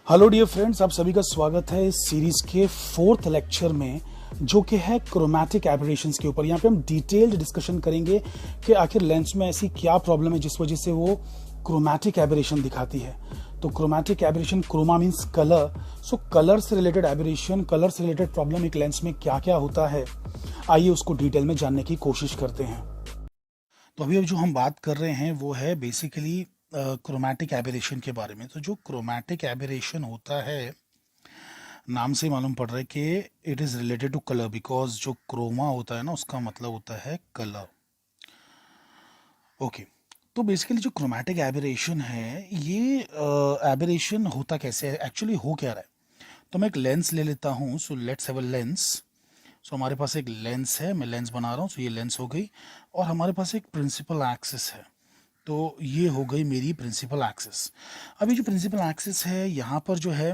Hello dear friends, आप सभी का स्वागत है इस सीरीज के 4th लेक्चर में, जो कि है क्रोमैटिक एबरेशंस के ऊपर। यहाँ पे हम डिटेल्ड डिस्कशन करेंगे कि आखिर लेंस में ऐसी क्या प्रॉब्लम है जिस वजह से वो क्रोमैटिक एबरेशन दिखाती है। तो chromatic aberration, chroma means colour, so colour से रिलेटेड एबरेशन, कलर से रिलेटेड प्रॉब्लम एक लेंस में क्या क्या होता है, आइए उसको डिटेल में जानने की कोशिश करते हैं। तो अभी अब जो हम बात कर रहे हैं वो है बेसिकली क्रोमैटिक एबरेशन के बारे में। तो जो क्रोमैटिक एबरेशन होता है, नाम से मालूम पड़ रहा है कि it is related to colour, because जो क्रोमा होता है ना, उसका मतलब होता है कलर। ओके, तो बेसिकली जो क्रोमैटिक एबरेशन है, ये एबरेशन होता कैसे है, एक्चुअली हो क्या रहा है। तो मैं एक लेंस ले लेता हूँ। So let's have a lens. So हमारे पास एक लेंस है, मैं लेंस बना रहा हूँ। सो ये लेंस हो गई, और हमारे पास एक प्रिंसिपल एक्सिस है। तो ये हो गई मेरी प्रिंसिपल एक्सिस। अभी जो प्रिंसिपल एक्सिस है, यहाँ पर जो है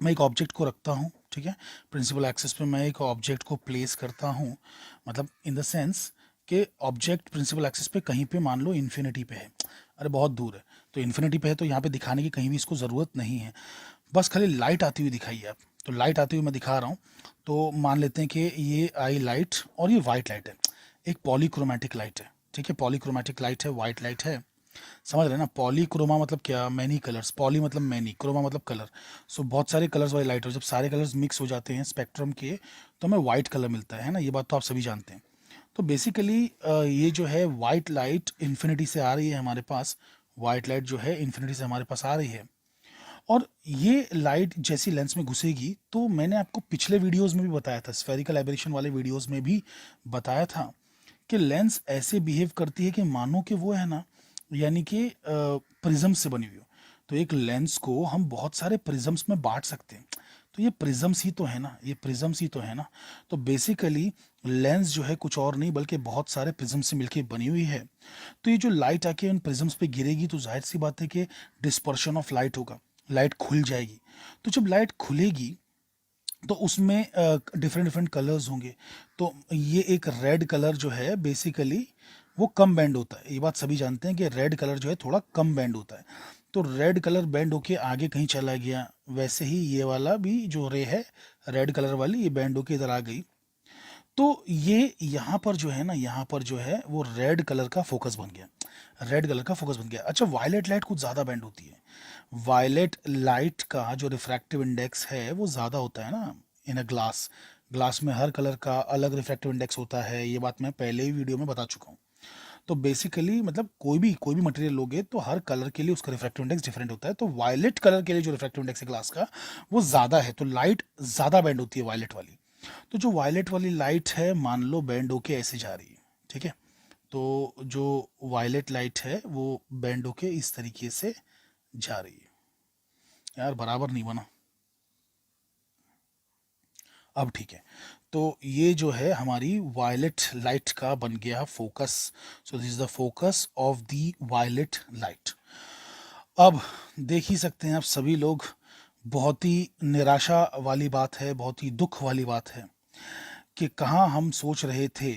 मैं एक ऑब्जेक्ट को रखता हूँ, ठीक है। प्रिंसिपल एक्सिस पे मैं एक ऑब्जेक्ट को प्लेस करता हूँ, मतलब इन द सेंस कि ऑब्जेक्ट प्रिंसिपल एक्सिस पे कहीं पे मान लो इन्फिनिटी पे है, अरे बहुत दूर है, तो इन्फिनिटी पे है, तो यहाँ पे दिखाने की कहीं भी इसको ज़रूरत नहीं है, बस खाली लाइट आती हुई दिखाइए आप। तो लाइट आती हुई मैं दिखा रहा हूँ। तो मान लेते हैं कि ये आई लाइट और ये वाइट लाइट है, एक पॉलीक्रोमैटिक लाइट है, ठीक है। पॉलीक्रोमैटिक लाइट है, वाइट लाइट है, समझ रहे हैं ना। पॉलीक्रोमा मतलब क्या, मैनी कलर्स, पॉली मतलब मैनी, क्रोमा मतलब कलर। सो बहुत सारे कलर्स वाली लाइट हो, जब सारे कलर्स मिक्स हो जाते हैं स्पेक्ट्रम के, तो हमें वाइट कलर मिलता है ना, ये बात तो आप सभी जानते हैं। तो बेसिकली ये जो है वाइट लाइट इन्फिनिटी से आ रही है हमारे पास, वाइट लाइट जो है इन्फिनिटी से हमारे पास आ रही है, और ये लाइट जैसी लेंस में घुसेगी, तो मैंने आपको पिछले वीडियोस में भी बताया था, स्फेरिकल एबरेशन वाले वीडियोस में भी बताया था कि लेंस ऐसे बिहेव करती है कि मानो कि वो है ना, यानी कि प्रिज्म से बनी हुई हो। तो एक लेंस को हम बहुत सारे प्रिज्म्स में बांट सकते हैं। तो ये प्रिज्म्स ही तो है ना, ये प्रिज्म्स ही तो है ना। तो बेसिकली लेंस जो है कुछ और नहीं बल्कि बहुत सारे प्रिज्म से मिलकर बनी हुई है। तो ये जो लाइट आके उन प्रिज्म्स पे गिरेगी, तो जाहिर सी बात है कि डिस्पर्शन ऑफ लाइट होगा, लाइट खुल जाएगी। तो जब लाइट खुलेगी, तो उसमें डिफरेंट डिफरेंट कलर्स होंगे। तो ये एक रेड कलर जो है बेसिकली वो कम बैंड होता है, ये बात सभी जानते हैं कि रेड कलर जो है थोड़ा कम बैंड होता है। तो रेड कलर बैंड होके आगे कहीं चला गया, वैसे ही ये वाला भी जो रे है, रेड कलर वाली, ये बैंड होके इधर आ गई। तो ये यहाँ पर जो है ना, यहाँ पर जो है वो रेड कलर का फोकस बन गया, रेड कलर का फोकस बन गया। अच्छा, वायलेट लाइट कुछ ज़्यादा बैंड होती है। वायलेट लाइट का जो रिफ्रैक्टिव इंडेक्स है वो ज़्यादा होता है ना। इन अ ग्लास, ग्लास में हर कलर का अलग रिफ्रैक्टिव इंडेक्स होता है, ये बात मैं पहले ही वीडियो में बता चुका हूँ। तो बेसिकली मतलब कोई भी मटेरियल लोगे तो हर कलर के लिए उसका रिफ्रैक्टिव इंडेक्स डिफरेंट होता है। तो वायलेट कलर के लिए जो रिफ्रैक्टिव इंडेक्स है ग्लास का, वो ज़्यादा है, तो लाइट ज़्यादा बैंड होती है वायलेट वाली। तो जो वायलेट वाली लाइट है, मान लो बैंड होके ऐसे जा रही है, ठीक है। तो जो वायलेट लाइट है वो बैंड होके इस तरीके से जा रही है। यार बराबर नहीं बना, अब ठीक है। तो ये जो है हमारी वायलेट लाइट का बन गया focus. So this is the focus of the violet light. अब देख ही सकते हैं आप सभी लोग, बहुत ही निराशा वाली बात है, बहुत ही दुख वाली बात है कि कहाँ हम सोच रहे थे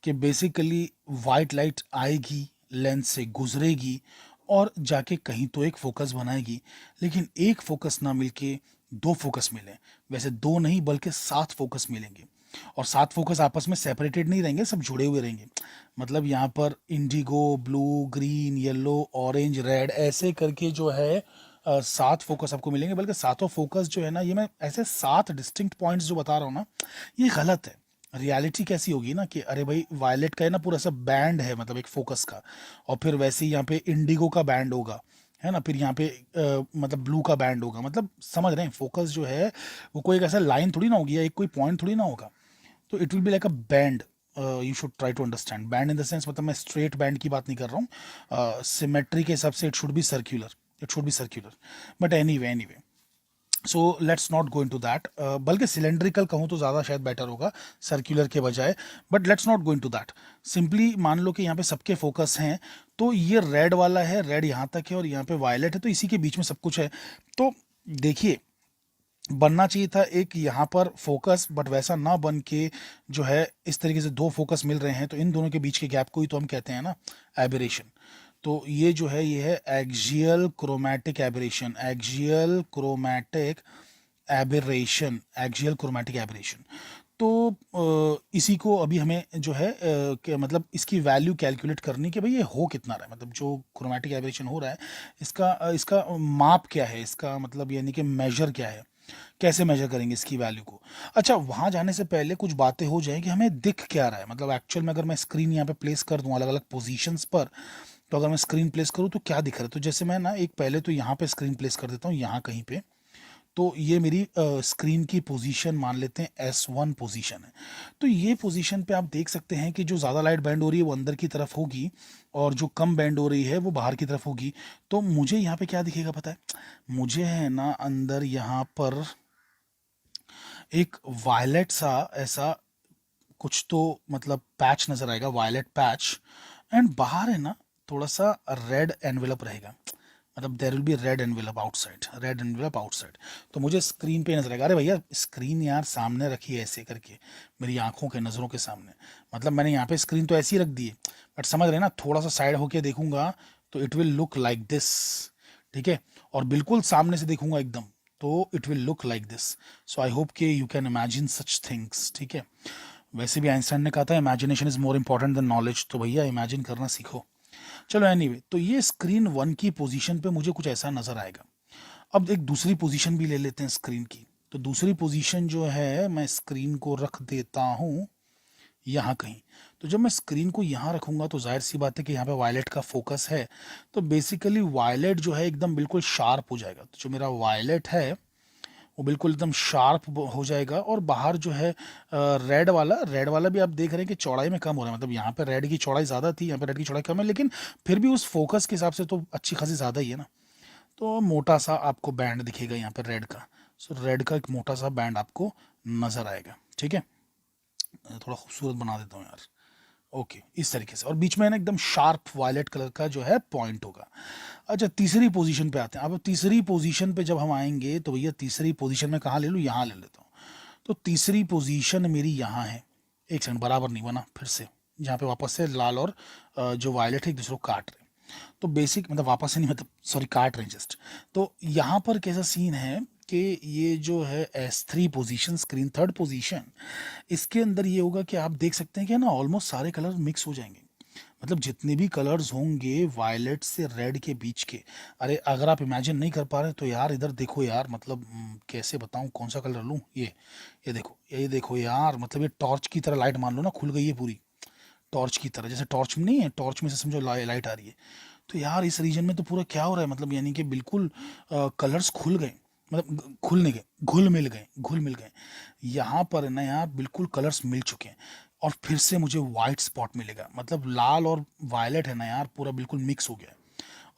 कि बेसिकली वाइट लाइट आएगी, लेंस से गुजरेगी, और जाके कहीं तो एक फोकस बनाएगी, लेकिन एक फोकस ना मिलके दो फोकस मिले। वैसे दो नहीं बल्कि 7 फोकस मिलेंगे, और 7 फोकस आपस में सेपरेटेड नहीं रहेंगे, सब जुड़े हुए रहेंगे। मतलब यहाँ पर Indigo, blue, green, yellow, orange, red, ऐसे करके जो है 7 फोकस आपको मिलेंगे। बल्कि सातों फोकस जो है ना, ये मैं ऐसे 7 डिस्टिंक्ट पॉइंट्स जो बता रहा हूँ ना, ये गलत है। रियलिटी कैसी होगी ना कि अरे भाई वायलेट का है ना पूरा सा बैंड है, मतलब एक फोकस का, और फिर वैसे ही यहाँ पे इंडिगो का बैंड होगा, है ना, फिर यहाँ पे मतलब ब्लू का बैंड होगा। मतलब समझ रहे हैं, फोकस जो है वो कोई एक ऐसा लाइन थोड़ी ना होगी, या एक कोई पॉइंट थोड़ी ना होगा। तो it will be like a band. You should try to understand band in the sense, मतलब मैं स्ट्रेट बैंड की बात नहीं कर रहा हूँ, सिमेट्री के हिसाब से it should be circular, it should be circular. But anyway so let's not go into that, बल्कि सिलेंड्रिकल कहूँ तो ज़्यादा शायद बेटर होगा सर्क्यूलर के बजाय। But let's not go into that. Simply मान लो कि यहाँ पे सबके फोकस हैं, तो ये रेड वाला है, रेड यहाँ तक है, और यहाँ पे वायलेट है, तो इसी के बीच में सब कुछ है। तो देखिए, बनना चाहिए था एक यहाँ पर फोकस, बट वैसा ना बन के जो है इस तरीके से दो फोकस मिल रहे हैं, तो इन दोनों के बीच के गैप को ही तो हम कहते हैं ना एबरेशन। तो ये जो है ये है axial chromatic aberration, axial chromatic aberration, axial chromatic aberration. तो इसी को अभी हमें जो है मतलब इसकी वैल्यू कैलकुलेट करनी कि भाई ये हो कितना रहा है, मतलब जो क्रोमैटिक एबरेशन हो रहा है इसका माप क्या है, इसका मतलब यानी कि मेजर क्या है, कैसे मेजर करेंगे इसकी वैल्यू को। अच्छा, वहाँ जाने से पहले कुछ बातें हो जाएं कि हमें दिख क्या रहा है, मतलब एक्चुअल में अगर मैं स्क्रीन यहाँ पे प्लेस कर दूँ अलग अलग पोजीशंस पर, तो अगर मैं स्क्रीन प्लेस करूँ तो क्या दिख रहा है। तो जैसे मैं ना एक पहले तो यहाँ पे स्क्रीन प्लेस कर देता हूँ, यहाँ कहीं पे। तो ये मेरी स्क्रीन की पोजीशन मान लेते हैं S1 पोजीशन है। तो ये पोजीशन पे आप देख सकते हैं कि जो ज़्यादा लाइट बैंड हो रही है वो अंदर की तरफ होगी, और जो कम बैंड हो रही है वो बाहर की तरफ होगी। तो मुझे यहाँ पे क्या दिखेगा पता है, मुझे है ना अंदर यहाँ पर एक वायलेट सा ऐसा कुछ तो मतलब पैच नजर आएगा, वायलेट पैच। एंड बाहर है ना थोड़ा सा रेड एनवेलप रहेगा, मतलब there will be red envelope outside, red envelope outside. तो मुझे स्क्रीन पे नजर आएगा, अरे भैया स्क्रीन यार सामने रखी है ऐसे करके, मेरी आंखों के नज़रों के सामने, मतलब मैंने यहाँ पे स्क्रीन तो ऐसी रख दी है, बट समझ रहे हैं ना, थोड़ा सा साइड होके देखूंगा तो it will look like this, ठीक है। और बिल्कुल सामने से देखूंगा एकदम, तो it will look like this. So I hope कि you can imagine such things, ठीक है। वैसे भी आइंस्टाइन ने कहा था imagination is more important than knowledge, तो भैया इमेजिन करना सीखो। चलो एनीवे, तो ये स्क्रीन 1 की पोजीशन पे मुझे कुछ ऐसा नजर आएगा। अब एक दूसरी पोजीशन भी ले लेते हैं स्क्रीन की। तो दूसरी पोजीशन जो है मैं स्क्रीन को रख देता हूँ यहाँ कहीं। तो जब मैं स्क्रीन को यहाँ रखूंगा तो जाहिर सी बात है कि यहाँ पे वायलेट का फोकस है, तो बेसिकली वायलेट जो है एकदम बिल्कुल शार्प हो जाएगा। तो जो मेरा वायलेट है वो बिल्कुल एकदम शार्प हो जाएगा, और बाहर जो है रेड वाला भी आप देख रहे हैं कि चौड़ाई में कम हो रहा है, मतलब यहाँ पे रेड की चौड़ाई ज़्यादा थी, यहाँ पे रेड की चौड़ाई कम है, लेकिन फिर भी उस फोकस के हिसाब से तो अच्छी खासी ज़्यादा ही है ना। तो मोटा सा आपको बैंड दिखेगा यहाँ पे रेड का। सो रेड का एक मोटा सा बैंड आपको नज़र आएगा, ठीक है। थोड़ा खूबसूरत बना देता हूँ यार, ओके इस तरीके से। और बीच में ना एकदम शार्प वायलेट कलर का जो है पॉइंट होगा। अच्छा, तीसरी पोजीशन पे आते हैं। अब तीसरी पोजीशन पे जब हम आएंगे तो भैया तीसरी पोजीशन में कहाँ ले लूँ, यहाँ ले लेता हूँ। तो तीसरी पोजीशन मेरी यहाँ है, एक सेकंड बराबर नहीं बना फिर से, जहाँ पे वापस से लाल और जो वायलेट है एक दूसरे को काट रहे हैं। तो बेसिक मतलब वापस से नहीं, मतलब सॉरी काट रहे हैं जस्ट। तो यहाँ पर कैसा सीन है कि ये जो है S3 position, screen third position, इसके अंदर ये होगा कि आप देख सकते हैं कि ना ऑलमोस्ट सारे कलर मिक्स हो जाएंगे, मतलब जितने भी कलर्स होंगे वायलेट से रेड के बीच के। अरे अगर आप इमेजिन नहीं कर पा रहे तो यार इधर देखो यार, मतलब कैसे बताऊं कौन सा कलर लूं। ये देखो यार, मतलब ये टॉर्च की तरह लाइट मान लो ना, खुल गई है पूरी टॉर्च की तरह, जैसे टॉर्च में नहीं है, टॉर्च में से समझो लाइट आ रही है। तो यार इस रीजन में तो पूरा क्या हो रहा है, मतलब यानी कि बिल्कुल कलर्स खुल गए, मतलब खुल नहीं गए, घुल मिल गए। यहाँ पर ना यार बिल्कुल कलर्स मिल चुके हैं, और फिर से मुझे वाइट स्पॉट मिलेगा, मतलब लाल और वायलेट है ना यार पूरा बिल्कुल मिक्स हो गया है।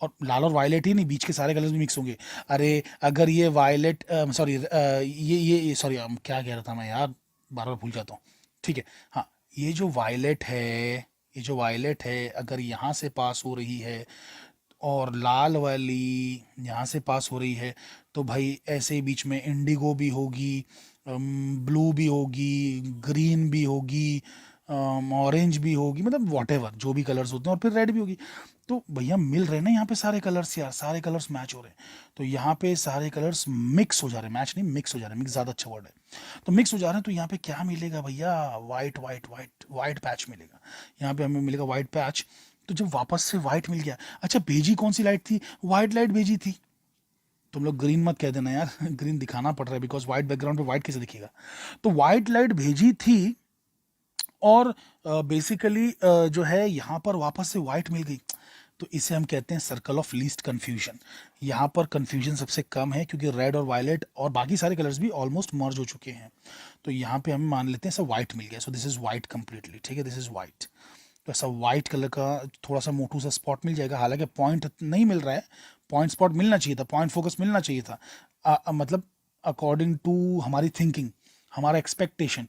और लाल और वायलेट ही नहीं, बीच के सारे कलर्स भी मिक्स होंगे। अरे अगर ये वायलेट, सॉरी ये सॉरी क्या कह रहा था मैं यार, बार बार भूल जाता हूँ, ठीक है। हाँ, ये जो वायलेट है, ये जो वायलेट है अगर यहाँ से पास हो रही है और लाल वाली यहाँ से पास हो रही है, तो भाई ऐसे ही बीच में इंडिगो भी होगी, ब्लू भी होगी, ग्रीन भी होगी, ऑरेंज भी होगी, मतलब वॉटेवर जो भी कलर्स होते हैं, और फिर रेड भी होगी। तो भैया मिल रहे हैं ना यहाँ पे सारे कलर्स यार, सारे कलर्स मैच हो रहे हैं। तो यहाँ पे सारे कलर्स मिक्स हो जा रहे हैं, मैच नहीं मिक्स हो जा रहे हैं, मिक्स ज़्यादा अच्छा वर्ड है। तो मिक्स हो जा रहे हैं, तो यहाँ पे क्या मिलेगा भैया, white white white white patch मिलेगा। यहाँ पे हमें मिलेगा वाइट पैच। तो जब वापस से वाइट मिल गया, अच्छा भेजी कौन सी लाइट थी, वाइट लाइट भेजी थी। तुम लोग ग्रीन मत कह देना यार ग्रीन दिखाना पड़ रहा है, बिकॉज व्हाइट बैकग्राउंड पे व्हाइट कैसे दिखेगा। तो व्हाइट लाइट भेजी थी, और बेसिकली जो है यहाँ पर वापस से व्हाइट मिल गई। तो इसे हम कहते हैं सर्कल ऑफ लीस्ट कन्फ्यूजन। यहाँ पर कन्फ्यूजन सबसे कम है, क्योंकि रेड और वायलेट और बाकी सारे कलर्स भी ऑलमोस्ट मर्ज हो चुके हैं। तो यहाँ पे हम मान लेते हैं सब व्हाइट मिल गया, सो दिस इज व्हाइट कंप्लीटली, ठीक है, दिस इज व्हाइट। तो ऐसा वाइट कलर का थोड़ा सा मोटू सा स्पॉट मिल जाएगा, हालांकि पॉइंट नहीं मिल रहा है, पॉइंट स्पॉट मिलना चाहिए था, पॉइंट फोकस मिलना चाहिए था। मतलब अकॉर्डिंग टू हमारी थिंकिंग, हमारा एक्सपेक्टेशन,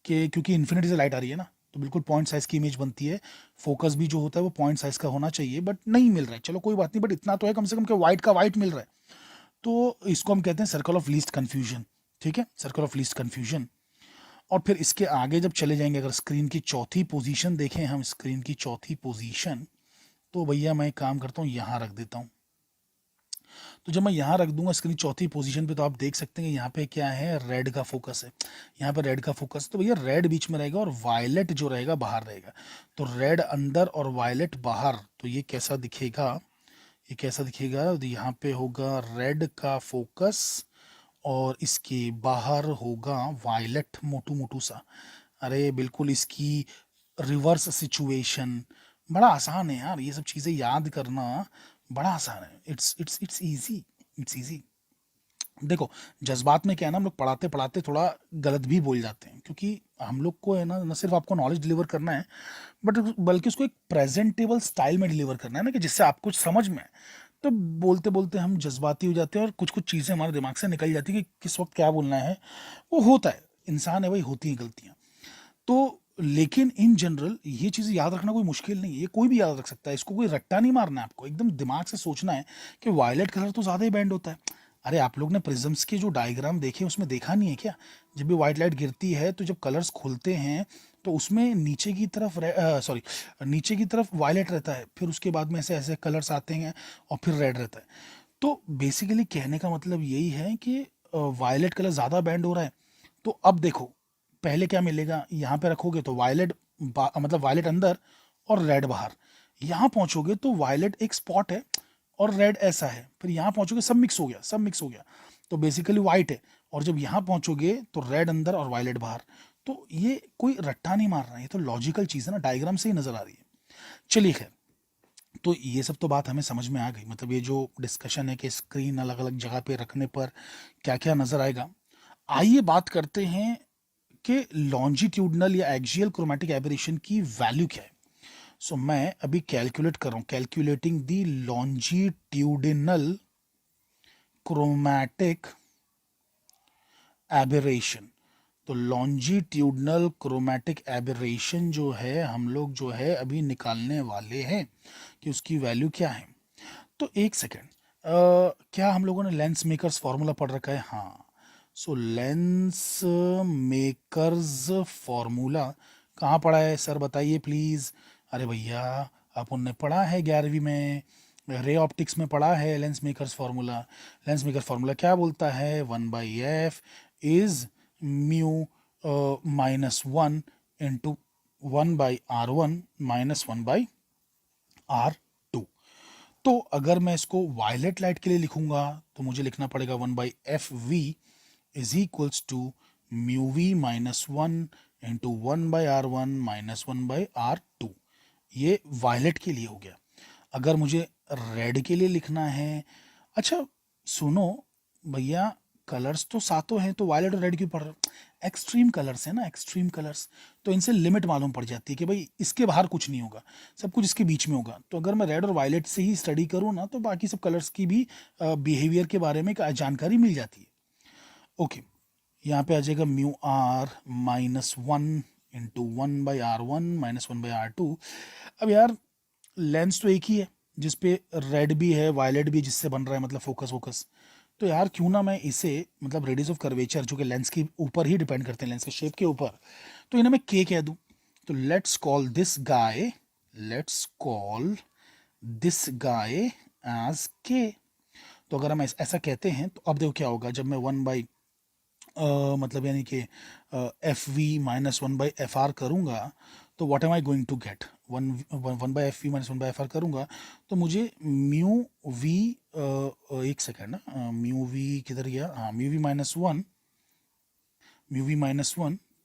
कि क्योंकि इन्फिनिटी से लाइट आ रही है ना, तो बिल्कुल पॉइंट साइज की इमेज बनती है, फोकस भी जो होता है वो पॉइंट साइज का होना चाहिए, बट नहीं मिल रहा है। चलो कोई बात नहीं, बट इतना तो है कम से कम कि वाइट का वाइट मिल रहा है। तो इसको हम कहते हैं सर्कल ऑफ लीस्ट कन्फ्यूजन, ठीक है, सर्कल ऑफ लीस्ट कन्फ्यूजन। और फिर इसके आगे जब चले जाएंगे, अगर स्क्रीन की चौथी पोजीशन देखें हम, स्क्रीन की चौथी पोजीशन, तो भैया मैं एक काम करता हूँ, यहाँ रख देता हूँ। तो जब मैं यहाँ रख दूंगा इसके लिए चौथी पोजीशन पे, तो आप देख सकते हैं यहाँ पे क्या है, रेड का फोकस है। यहाँ पे रेड का फोकस, तो भैया रेड बीच में रहेगा और वायलेट जो रहेगा बाहर रहेगा। तो रेड अंदर और वायलेट बाहर, तो ये कैसा दिखेगा, ये कैसा दिखेगा, तो यहाँ पे होगा रेड का फोकस और इसके बाहर होगा वायलेट मोटू मोटू सा। अरे बिल्कुल इसकी रिवर्स सिचुएशन। बड़ा आसान है यार, ये सब चीज़ें याद करना बड़ा आसान है। It's easy, it's easy. देखो, जज्बात में क्या है ना, हम लोग पढ़ाते पढ़ाते थोड़ा गलत भी बोल जाते हैं, क्योंकि हम लोग को है ना, न सिर्फ आपको नॉलेज डिलीवर करना है, बट बल्कि उसको एक प्रेजेंटेबल स्टाइल में डिलीवर करना है ना, कि जिससे आपको समझ में आए। तो बोलते बोलते हम जज्बाती हो जाते हैं और कुछ कुछ चीज़ें हमारे दिमाग से निकल जाती है कि किस वक्त क्या बोलना है। वो होता है, इंसान है भाई, होती हैं गलतियाँ। तो लेकिन इन जनरल ये चीज़ें याद रखना कोई मुश्किल नहीं है, ये कोई भी याद रख सकता है, इसको कोई रट्टा नहीं मारना है आपको, एकदम दिमाग से सोचना है कि वायलेट कलर तो ज़्यादा ही बैंड होता है। अरे आप लोग ने प्रिज्म्स के जो डायग्राम देखे उसमें देखा नहीं है क्या, जब भी वाइट लाइट गिरती है तो जब कलर्स खुलते हैं तो उसमें नीचे की तरफ सॉरी नीचे की तरफ वायलेट रहता है, फिर उसके बाद में ऐसे ऐसे कलर्स आते हैं और फिर रेड रहता है। तो बेसिकली कहने का मतलब यही है कि वायलेट कलर ज़्यादा बैंड हो रहा है। तो अब देखो, पहले क्या मिलेगा, यहाँ पे रखोगे तो वायलेट मतलब वायलेट अंदर और रेड बाहर। यहाँ पहुँचोगे तो वायलेट एक स्पॉट है और रेड ऐसा है, फिर यहाँ पहुँचोगे सब मिक्स हो गया, सब मिक्स हो गया, तो बेसिकली वाइट है। और जब यहाँ पहुँचोगे तो रेड अंदर और वायलेट बाहर। तो ये कोई रट्टा नहीं मार रहा है, ये तो लॉजिकल चीज़ है ना, डायग्राम से ही नज़र आ रही है। चलिए खैर, तो ये सब तो बात हमें समझ में आ गई, मतलब ये जो डिस्कशन है कि स्क्रीन अलग अलग जगह पे रखने पर क्या क्या नज़र आएगा। आइए बात करते हैं कि लॉन्जिट्यूडनल या एक्सियल क्रोमैटिक एबरेशन की वैल्यू क्या है। सो मैं अभी कैलकुलेट कर रहा हूँ, calculating the longitudinal chromatic aberration. तो लॉन्जिट्यूडनल क्रोमैटिक एबरेशन जो है हम लोग जो है अभी निकालने वाले हैं कि उसकी वैल्यू क्या है। तो एक सेकेंड, क्या हम लोगों ने लेंस मेकर्स फॉर्मूला पढ़ रखा है? हाँ। सो लेंस मेकर्स फॉर्मूला कहाँ पढ़ा है सर, बताइए प्लीज़। अरे भैया, अपन ने पढ़ा है 11वीं में, रे ऑप्टिक्स में पढ़ा है lens makers formula. Lens maker formula क्या बोलता है, 1/f is mu -1 into 1/r1 -1/r2। तो अगर मैं इसको वायलेट लाइट के लिए लिखूंगा तो मुझे लिखना पड़ेगा 1/fv is equals to mu v -1 into 1/r1 -1/r2। ये वायलेट के लिए हो गया। अगर मुझे रेड के लिए लिखना है, अच्छा सुनो भैया, कलर्स तो सातों हैं, तो वायलेट और रेड क्यों पढ़ रहे हो? एक्सट्रीम कलर्स है ना, एक्सट्रीम कलर्स। तो इनसे लिमिट मालूम पड़ जाती है कि भाई इसके बाहर कुछ नहीं होगा, सब कुछ इसके बीच में होगा। तो अगर मैं रेड और वायलेट से ही स्टडी करूँ ना, तो बाकी सब कलर्स की भी बिहेवियर के बारे में जानकारी मिल जाती है। ओके, यहाँ पे आ जाएगा mu r -1 into 1/r1 -1/r2। अब यार लेंस तो एक ही है जिसपे रेड भी है वायलेट भी, जिससे बन रहा है मतलब फोकस फोकस। तो यार क्यों ना मैं इसे, मतलब रेडियस ऑफ कर्वेचर जो कि लेंस के ऊपर ही डिपेंड करते हैं, लेंस के शेप के ऊपर, तो इन्हें मैं के कह दूं। तो let's call this guy as K. तो अगर हम ऐसा कहते हैं तो अब देखो क्या होगा, जब मैं 1 मतलब यानी कि FV -1/FR करूँगा, तो what am I going to get, 1/FV -1/FR करूँगा तो मुझे म्यू वी, एक सेकेंड ना, म्यू वी किधर गया, हाँ mu v -1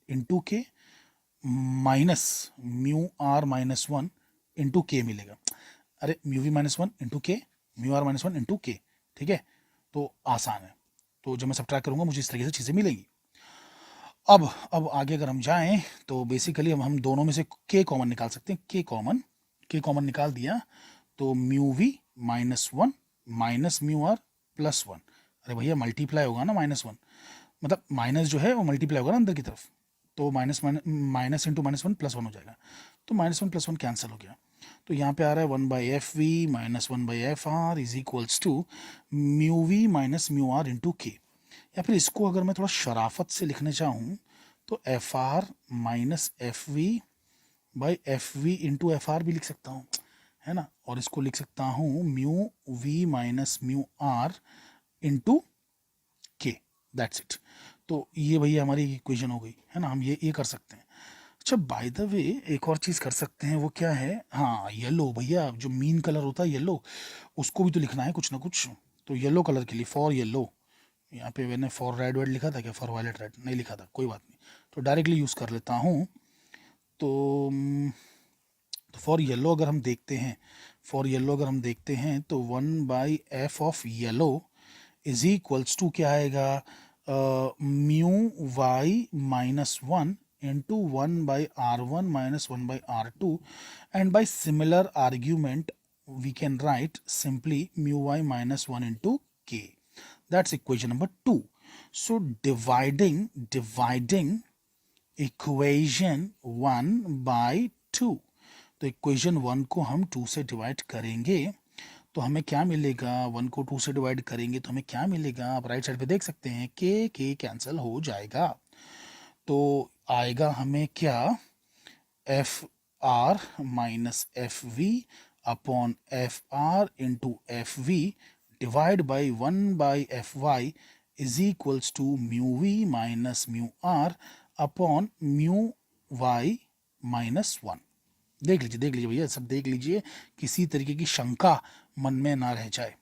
into K minus mu R -1 into K मिलेगा। अरे mu V-1 into K, mu R-1 into K, ठीक है, तो आसान है। तो जब मैं सब्ट्रैक्ट करूँगा मुझे इस तरीके से चीज़ें मिलेंगी। अब आगे अगर हम जाएं तो बेसिकली हम दोनों में से के कॉमन निकाल सकते हैं, के कॉमन निकाल दिया तो mu v -1 minus mu r +1। अरे भैया मल्टीप्लाई होगा ना, -1 मतलब माइनस जो है वो मल्टीप्लाई होगा ना अंदर की तरफ, तो माइनस इंटू -1 +1 हो जाएगा। तो -1 +1 कैंसिल हो गया। तो यहाँ पे आ रहा है 1/FV -1/FR is equals to mu we minus mu r into K. या फिर इसको अगर मैं थोड़ा शराफत से लिखने चाहूँ तो FR -FV/FV इंटू FR भी लिख सकता हूँ, है ना, और इसको लिख सकता हूँ mu we minus mu r into K, that's it. तो ये भैया हमारी इक्वेशन हो गई, है ना, हम ये कर सकते हैं। अच्छा बाय द वे एक और चीज़ कर सकते हैं, वो क्या है, हाँ येलो भैया, जो मीन कलर होता है येलो, उसको भी तो लिखना है कुछ ना कुछ। तो येलो कलर के लिए फॉर येलो, यहाँ पे मैंने फॉर रेड वेड लिखा था क्या, फॉर वायलेट रेड नहीं लिखा था, कोई बात नहीं, तो डायरेक्टली यूज़ कर लेता हूँ। तो फॉर येलो अगर हम देखते हैं, फॉर येलो अगर हम देखते हैं तो 1/f of yellow is equals to क्या आएगा, mu Y minus one into 1/r1 minus 1/r2, and by similar argument we can write simply mu y minus 1 into k. That's equation number 2. So dividing equation 1 by 2, तो equation 1 को हम 2 से divide करेंगे तो हमें क्या मिलेगा, 1 को 2 से डिवाइड करेंगे तो हमें क्या मिलेगा, आप राइट साइड पे देख सकते हैं के कैंसिल हो जाएगा, तो आएगा हमें क्या, f are minus F v upon f are into F v divide by 1/fy is equals to mu we minus mu r upon mu Y minus 1। देख लीजिए भैया, सब देख लीजिए, किसी तरीके की शंका मन में ना रह जाए।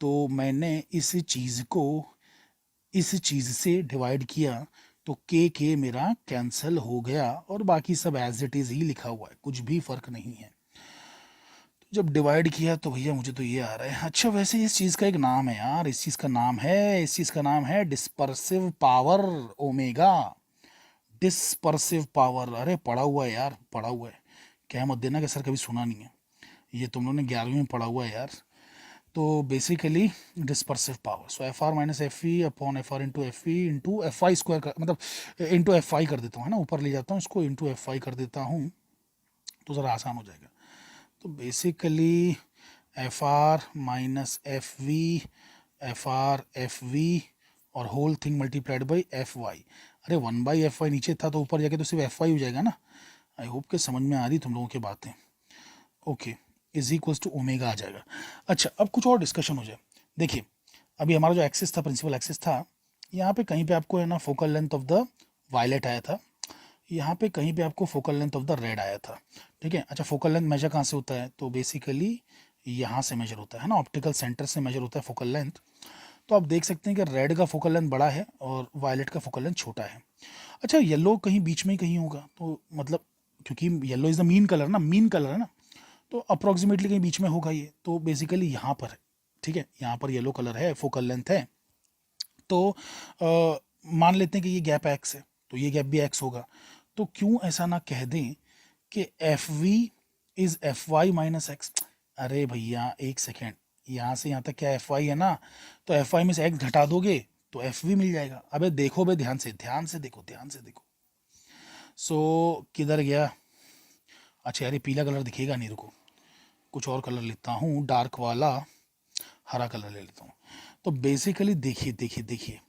तो मैंने इस चीज़ को इस चीज़ से डिवाइड किया तो के मेरा कैंसिल हो गया और बाकी सब एज इट इज़ ही लिखा हुआ है, कुछ भी फ़र्क नहीं है। तो जब डिवाइड किया तो भैया मुझे तो ये आ रहा है। अच्छा वैसे इस चीज़ का एक नाम है यार, इस चीज़ का नाम है dispersive power omega, dispersive power. अरे पढ़ा हुआ है यार, पढ़ा हुआ है, क्या मत देना कि सर कभी सुना नहीं है, ये तुम लोगों ने 11वीं में पढ़ा हुआ है यार। तो basically dispersive power, so F are minus F E upon f are into F E into F I square, मतलब इंटू एफ आई कर देता हूँ, है ना, ऊपर ले जाता हूँ इसको, इंटू एफ आई कर देता हूँ तो ज़रा आसान हो जाएगा। तो basically F are minus F R F V और whole thing multiplied by F Y. अरे 1/fy नीचे था तो ऊपर जाके तो सिर्फ एफ वाई हो जाएगा ना। आई होप के समझ में आ रही तुम लोगों की बातें। Okay, is equals to omega आ जाएगा। अच्छा अब कुछ और डिस्कशन हो जाए। देखिए अभी हमारा जो एक्सिस था, प्रिंसिपल एक्सिस था, यहाँ पे कहीं पे आपको है ना focal length of the violet आया था, यहाँ पे कहीं पे आपको focal length of the red आया था, ठीक है। अच्छा फोकल लेंथ मेजर कहाँ से होता है, तो बेसिकली यहाँ से मेजर होता है ना, ऑप्टिकल सेंटर से मेजर होता है फोकल लेंथ। तो आप देख सकते हैं कि रेड का फोकल लेंथ बड़ा है और वायलेट का फोकल लेंथ छोटा है। अच्छा येलो कहीं बीच में ही कहीं होगा, तो मतलब क्योंकि yellow is the mean colour ना, मीन कलर है ना, तो अप्रोक्सीमेटली कहीं बीच में होगा ये, तो बेसिकली यहाँ पर है, ठीक है, यहाँ पर येलो कलर है, फोकल लेंथ है। तो मान लेते हैं कि ये गैप एक्स है तो ये गैप भी एक्स होगा, तो क्यों ऐसा ना कह दें कि F V is F Y minus X. अरे भैया एक सेकेंड, यहाँ से यहाँ तक क्या एफ वाई है ना, तो एफ वाई में से एक्स घटा दोगे तो एफ वी मिल जाएगा। अबे देखो बे, ध्यान से देखो, ध्यान से देखो। सो किधर गया, अच्छा यार ये पीला कलर दिखेगा नहीं, रुको कुछ और कलर लेता हूँ, डार्क वाला हरा कलर ले लेता हूँ। तो बेसिकली देखिए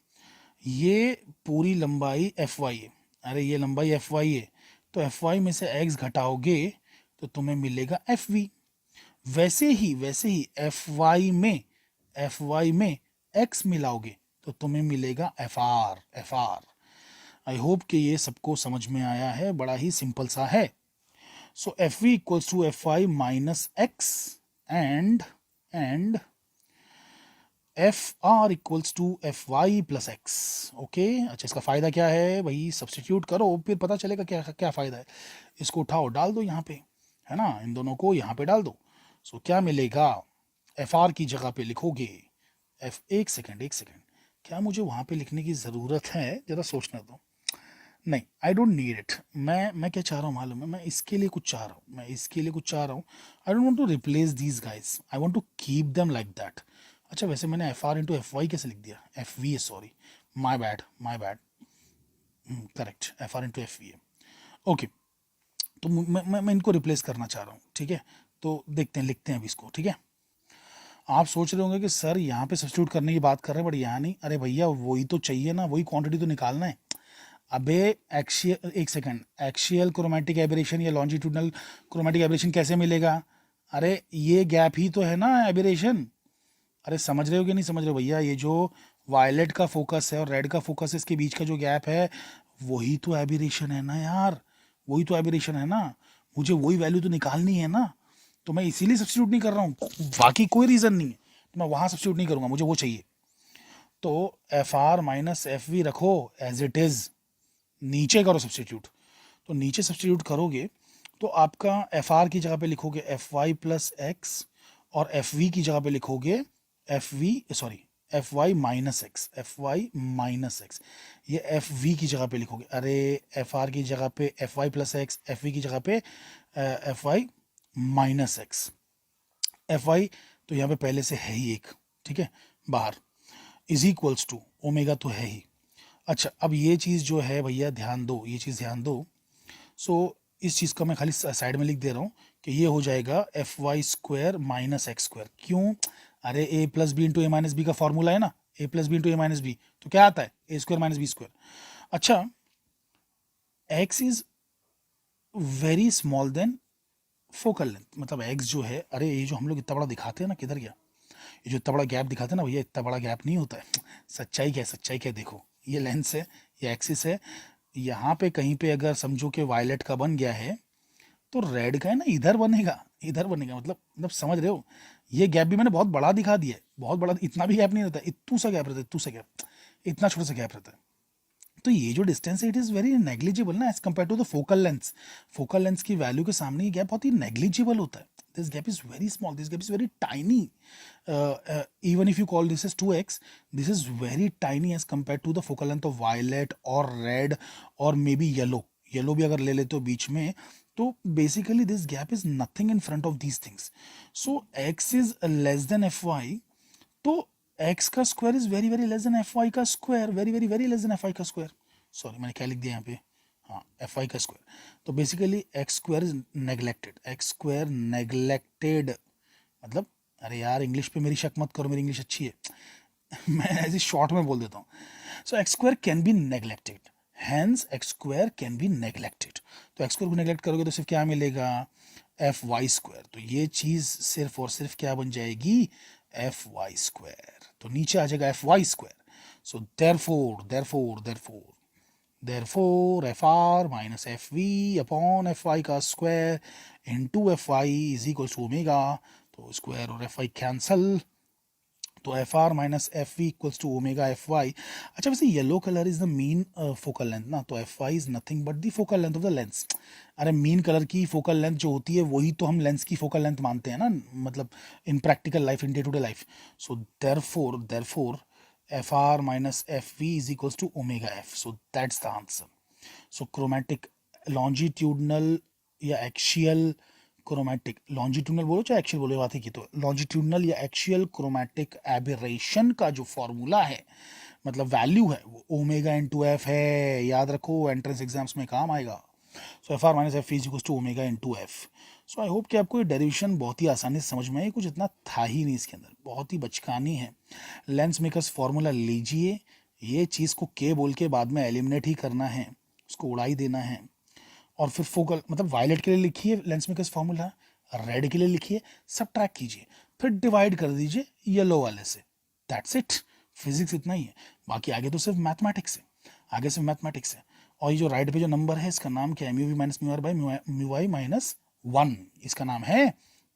ये पूरी लंबाई एफ वाई है, अरे ये लंबाई एफ वाई है, तो एफ वाई में से एक्स घटाओगे तो तुम्हें मिलेगा एफ वी। वैसे ही एफ वाई में एक्स मिलाओगे तो तुम्हें मिलेगा एफ आर। आई होप कि ये सबको समझ में आया है, बड़ा ही सिंपल सा है। So F V equals to F Y minus X and F R equals to F Y plus X. Okay, अच्छा इसका फ़ायदा क्या है भाई, सब्सटीट्यूट करो फिर पता चलेगा क्या क्या फ़ायदा है। इसको उठाओ डाल दो यहाँ पे, है ना, इन दोनों को यहाँ पे डाल दो। सो क्या मिलेगा, एफ आर की जगह पे लिखोगे एफ, एक सेकेंड क्या मुझे वहाँ पे लिखने की ज़रूरत है, ज़रा सोचने दो। नहीं, आई डोंट नीड इट। मैं क्या चाह रहा हूँ मालूम है, मैं इसके लिए कुछ चाह रहा हूँ, I don't want to replace these guys, I want to keep them like that. अच्छा वैसे मैंने F are into F Y कैसे लिख दिया, एफ वी है, sorry, my bad, correct, F are into F V है। ओके, तो मैं इनको रिप्लेस करना चाह रहा हूँ, ठीक है। तो देखते हैं, लिखते हैं अभी इसको, ठीक है। आप सोच रहे होंगे कि सर यहाँ पे सब्स्टिट्यूट करने की बात कर रहे हैं बट यहाँ नहीं, अरे भैया वही तो चाहिए ना, वही क्वांटिटी तो निकालना है। अबे एक्शियल, एक सेकंड, एक्शियल क्रोमेटिक एबरेशन या लॉन्जिट्यूडनल क्रोमेटिक एबरेशन कैसे मिलेगा, अरे ये गैप ही तो है ना एबिरेशन। अरे समझ रहे हो कि नहीं समझ रहे हो भैया, ये जो वायलेट का फोकस है और रेड का फोकस है, इसके बीच का जो गैप है वही तो एबिरेशन है ना यार, वही तो एबिरेशन है ना। मुझे वही वैल्यू तो निकालनी है ना, तो मैं इसीलिए सब्स्टिट्यूट नहीं कर रहा हूँ, बाकी कोई रीज़न नहीं है, तो मैं वहाँ सब्स्टिट्यूट नहीं करूँगा, मुझे वो चाहिए। तो F are minus F V रखो एज इट इज़, नीचे करो सब्स्टिट्यूट। तो नीचे सब्स्टिट्यूट करोगे तो आपका एफ आर की जगह पे लिखोगे एफ वाई प्लस एक्स, और एफ वी की जगह पे लिखोगे F V sorry F Y minus X, F Y minus X. ये एफ वी की जगह पे लिखोगे, अरे एफ आर की जगह पे F Y plus X, F V की जगह पे F Y minus X. F Y तो यहाँ पे पहले से है ही एक, ठीक है, बाहर, इज इक्वल्स टू ओमेगा तो है ही। अच्छा अब ये चीज़ जो है भैया ध्यान दो, ये चीज़ ध्यान दो। सो इस चीज़ का मैं खाली साइड में लिख दे रहा हूँ कि ये हो जाएगा F Y square minus X square. क्यों? अरे A plus B into A minus B का फॉर्मूला है ना, A plus B into A minus B, तो क्या आता है A square minus B square. अच्छा X is very small than focal length, मतलब एक्स जो है, अरे ये जो हम लोग इतना बड़ा दिखाते हैं ना, किधर गया ये जो इतना बड़ा गैप दिखाते हैं ना भैया, इतना बड़ा गैप नहीं होता है। सच्चाई क्या है, सच्चाई क्या है, देखो ये लेंस है, ये एक्सिस है, यहाँ पे कहीं पे अगर समझो कि वायलेट का बन गया है तो रेड का है ना इधर बनेगा, इधर बनेगा, मतलब समझ रहे हो। ये गैप भी मैंने बहुत बड़ा दिखा दिया है, बहुत बड़ा, इतना भी गैप नहीं रहता, इतू सा गैप रहता है, इतू सा गैप, इतना छोटा सा गैप रहता है। तो ये जो डिस्टेंस है इट इज़ वेरी नेग्लिजिबल ना as compared to the focal lens. Focal lens की वैल्यू के सामने ये गैप बहुत ही नेग्लिजिबल होता है। This gap is very small, this gap is very tiny, even if you call this as 2x, this is very tiny as compared to the focal length of violet or red or maybe yellow. Yellow भी अगर ले लेते हो बीच में, तो basically this gap is nothing in front of these things. So x is less than F Y, तो x का square is very very less than F Y का square, very very very less than F Y का square. Sorry मैंने क्या लिख दिया यहाँ पे, हाँ एफ वाई का स्क्वायर। तो basically X square is neglected, x square neglected, मतलब अरे यार इंग्लिश पे मेरी शक मत करो, मेरी इंग्लिश अच्छी है मैं ऐसे शॉर्ट में बोल देता हूँ। So X square can be neglected, hence X square can be neglected. तो एक्स स्क्वायर को नेग्लेक्ट करोगे तो सिर्फ क्या मिलेगा, एफ वाई स्क्वायर। तो ये चीज़ सिर्फ और सिर्फ क्या बन जाएगी, एफ वाई स्क्वायर। तो नीचे आ जाएगा F Y square. So therefore fr minus fv upon fy का square into fy is equal to omega. तो स्क्वायर और fy कैंसल, तो F are minus F V equals to omega F Y. अच्छा वैसे yellow colour is the mean focal length ना, तो F Y is nothing but the focal length of the lens. अरे mean colour की focal length जो होती है वही तो हम लेंस की फोकल लेंथ मानते हैं ना, मतलब in practical life, in day to day life. So therefore F are minus F V is equals to omega F, so that's the answer. So chromatic longitudinal या एक्शियल क्रोमैटिक, लॉन्जिट्यूडनल बोलो चाहे axial बोलो, बात ही की। तो longitudinal या axial chromatic aberration का जो फॉर्मूला है, मतलब वैल्यू है, वो ओमेगा इंटू एफ है, याद रखो एंट्रेंस एग्जाम्स में काम आएगा। So F are minus F is equals to omega into F. So I hope कि आपको ये डेरिवेशन बहुत ही आसानी से समझ में आई, कुछ इतना था ही नहीं इसके अंदर, बहुत ही बचकानी है। लेंस मेकर्स फॉर्मूला लीजिए, ये चीज़ को के बोल के बाद में एलिमिनेट ही करना है, उसको उड़ा ही देना है। और फिर फोकल मतलब वायलेट के लिए लिखिए लेंस मेकर्स फॉर्मूला, रेड के लिए लिखिए, सब ट्रैक कीजिए, फिर डिवाइड कर दीजिए येलो वाले से, दैट्स इट। फिजिक्स इतना ही है, बाकी आगे तो सिर्फ मैथमेटिक्स है, आगे सिर्फ मैथमेटिक्स है। और ये जो राइट पे जो नंबर है इसका नाम क्या है, mu we minus mu R by mu Y minus 1, इसका नाम है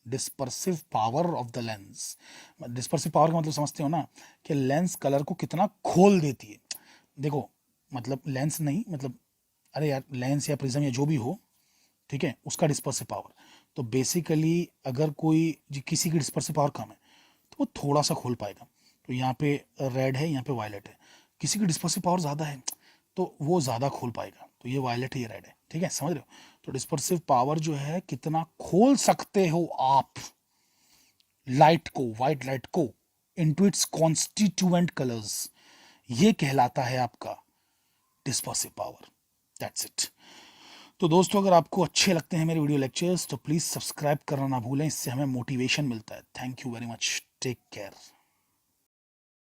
dispersive power of the lens. Dispersive power का मतलब समझते हो ना, कि लेंस कलर को कितना खोल देती है। देखो मतलब लेंस नहीं, मतलब अरे यार लेंस या प्रिज्म या जो भी हो, ठीक है, उसका डिस्पर्सिव पावर। तो बेसिकली अगर कोई किसी की डिस्पर्सिव पावर कम है तो वो थोड़ा सा खोल पाएगा। तो यहाँ पे रेड है, यहाँ पे वायलेट है, किसी की डिस्पर्सिव पावर ज़्यादा है तो वो ज़्यादा खोल पाएगा। तो ये वायलेट है, ये रेड है, ठीक है, समझ रहे हो। तो डिस्पर्सिव पावर जो है, कितना खोल सकते हो आप लाइट को, वाइट लाइट को, इनटू इट्स कॉन्स्टिट्यूएंट कलर्स, ये कहलाता है आपका डिस्पर्सिव पावर। That's it. तो दोस्तों अगर आपको अच्छे लगते हैं मेरे वीडियो लेक्चर्स तो प्लीज़ सब्सक्राइब करना ना भूलें, इससे हमें मोटिवेशन मिलता है। Thank you very much, take care.